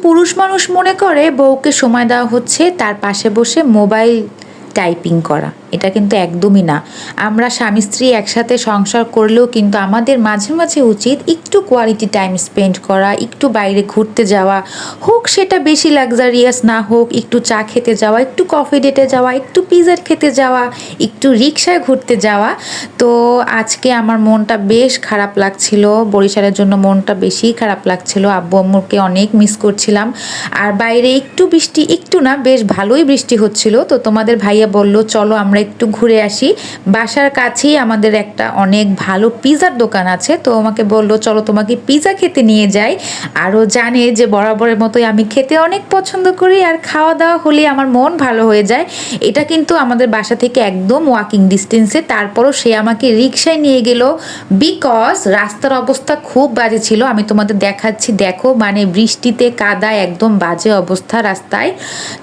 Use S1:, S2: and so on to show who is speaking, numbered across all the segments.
S1: পুরুষ মানুষ মনে করে বউকে সময় দেওয়া হচ্ছে তার পাশে বসে মোবাইল টাইপিং করা। এটা কিন্তু একদমই না। আমরা স্বামী স্ত্রী একসাথে সংসার করলেও কিন্তু আমাদের মাঝে মাঝে উচিত একটু কোয়ালিটি টাইম স্পেন্ড করা, একটু বাইরে ঘুরতে যাওয়া, হোক সেটা বেশি লাক্সারিয়াস না হোক, একটু চা খেতে যাওয়া, একটু কফি ডেটে যাওয়া, একটু পিজার খেতে যাওয়া, একটু রিক্সায় ঘুরতে যাওয়া। তো আজকে আমার মনটা বেশ খারাপ লাগছিল, বরিশালের জন্য মনটা বেশি খারাপ লাগছিল। আব্বু আম্মুকে অনেক মিস করছিলাম। আর বাইরে একটু বৃষ্টি, একটু না বেশ ভালোই বৃষ্টি হচ্ছিল। তো তোমাদের ভাইয়া বলল চলো আমরা একটু ঘুরে আসি। বাসার কাছেই আমাদের একটা অনেক ভালো পিজার দোকান আছে, তো আমাকে বললো চলো তোমাকে পিজা খেতে নিয়ে যাই। আরও জানে যে বরাবরের মতোই আমি খেতে অনেক পছন্দ করি, আর খাওয়া দাওয়া হলে আমার মন ভালো হয়ে যায়। এটা কিন্তু আমাদের বাসা থেকে একদম ওয়াকিং ডিস্টেন্সে, তারপরও সে আমাকে রিক্সায় নিয়ে গেল বিকজ রাস্তার অবস্থা খুব বাজে ছিল। আমি তোমাদের দেখাচ্ছি, দেখো মানে বৃষ্টিতে কাদা, একদম বাজে অবস্থা রাস্তায়।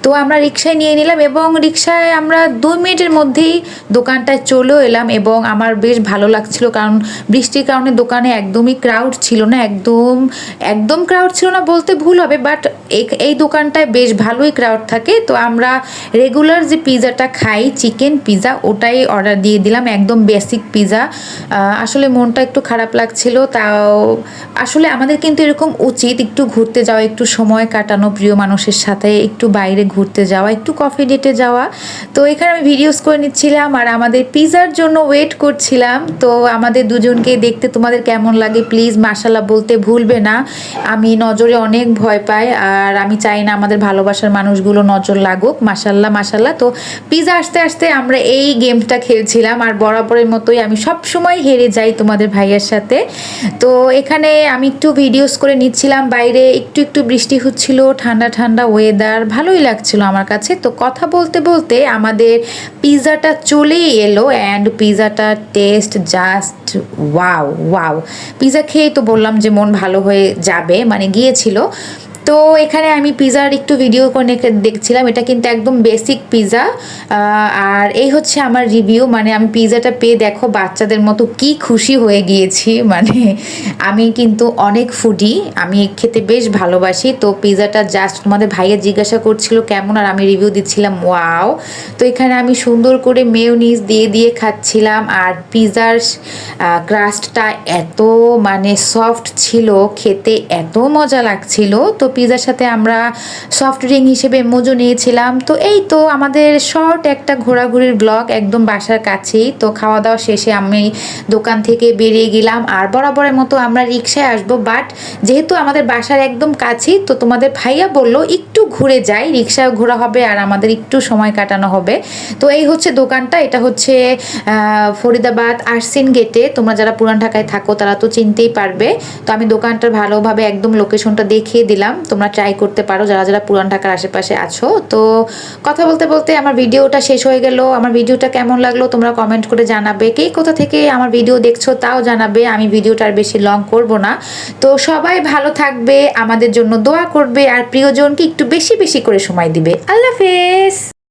S1: তো আমরা রিক্সায় নিয়ে নিলাম এবং রিক্সায় আমরা 2 মিনিটের মধ্যেই দোকানটায় চলেও এলাম এবং আমার বেশ ভালো লাগছিল, কারণ বৃষ্টির কারণে দোকানে একদমই ক্রাউড ছিল না, একদম ক্রাউড ছিল না বলতে ভুল হবে, বাট এই দোকানটায় বেশ ভালোই ক্রাউড থাকে। তো আমরা রেগুলার যে পিজাটা খাই, চিকেন পিজা, ওটাই অর্ডার দিয়ে দিলাম, একদম বেসিক পিজা। আসলে মনটা একটু খারাপ লাগছিল, তাও আসলে আমাদের কিন্তু এরকম উচিত একটু ঘুরতে যাওয়া, একটু সময় কাটানো প্রিয় মানুষের সাথে, একটু বাইরে ঘুরতে যাওয়া, একটু কফি ডেটে যাওয়া। তো এখানে আমি ভিডিওস করে নিচ্ছিলাম আর আমাদের পিজার জন্য ওয়েট করছিলাম। তো আমাদের দুজনকে দেখতে তোমাদের কেমন লাগে প্লিজ মাশাল্লাহ বলতে ভুলবে না। আমি নজরে অনেক ভয় পাই, আর আমি চাই না আমাদের ভালোবাসার মানুষগুলো নজর লাগুক। মাশাল্লাহ মাশাল্লাহ। তো পিজা আসতে আসতে আমরা এই গেমটা খেলছিলাম, আর বরাবরের মতোই আমি সব সময় হেরে যাই তোমাদের ভাইয়ের সাথে। তো এখানে আমি একটু ভিডিওস করে নিচ্ছিলাম, বাইরে একটু একটু বৃষ্টি হচ্ছিল, ঠান্ডা ঠান্ডা ওয়েদার, ভালোই লাগছিল আমার কাছে। তো কথা বলতে বলতে আমাদের পিজাটা চলেই এলো অ্যান্ড পিজাটা taste just wow wow. Pizza খেয়েই তো বললাম যে মন ভালো হয়ে যাবে, মানে গিয়েছিল। তো এখানে আমি পিজার একটু ভিডিও করে দেখছিলাম, এটা কিন্তু একদম বেসিক পিজা। আর এই হচ্ছে আমার রিভিউ, মানে আমি পিজাটা পেয়ে দেখো বাচ্চাদের মতো কি খুশি হয়ে গিয়েছি। মানে আমি কিন্তু অনেক ফুডি, আমি খেতে বেশ ভালোবাসি। তো পিজাটা জাস্ট তোমাদের ভাইয়া জিজ্ঞাসা করছিল কেমন, আর আমি রিভিউ দিচ্ছিলাম ওয়াও। তো এখানে আমি সুন্দর করে মেয়োনিজ দিয়ে দিয়ে খাচ্ছিলাম, আর পিজার ক্রাস্টটা এত মানে সফট ছিল, খেতে এত মজা লাগছিল। তো পিজার সাথে আমরা সফট ড্রিঙ্ক হিসেবে মোজো নিয়েছিলাম। তো এই তো আমাদের শর্ট একটা ঘোরাঘুরির ব্লগ একদম বাসার কাছেই। তো খাওয়া দাওয়া শেষে আমি দোকান থেকে বেরিয়ে গেলাম, আর বরাবরের মতো আমরা রিক্সায় আসবো, বাট যেহেতু আমাদের বাসার একদম কাছেই, তো তোমাদের ভাইয়া বললো একটু ঘুরে যাই, রিক্সায় ঘোরা হবে আর আমাদের একটু সময় কাটানো হবে। তো এই হচ্ছে দোকানটা, এটা হচ্ছে ফরিদাবাদ আরসিন গেটে। তোমরা যারা পুরান ঢাকায় থাকো তারা তো চিনতেই পারবে। তো আমি দোকানটার ভালোভাবে একদম লোকেশনটা দেখিয়ে দিলাম, তোমরা ট্রাই করতে পারো যারা যারা পুরান ঢাকার আশেপাশে আছো। তো কথা বলতে বলতে আমার ভিডিওটা শেষ হয়ে গেল। আমার ভিডিওটা কেমন লাগলো তোমরা কমেন্ট করে জানাবে, কে কোথা থেকে আমার ভিডিও দেখছো তাও জানাবে। আমি ভিডিওটা আর বেশি লং করব না। তো সবাই ভালো থাকবে, আমাদের জন্য দোয়া করবে, আর প্রিয়জনকে একটু বেশি বেশি করে সময় দিবে। আল্লাহ হাফেজ।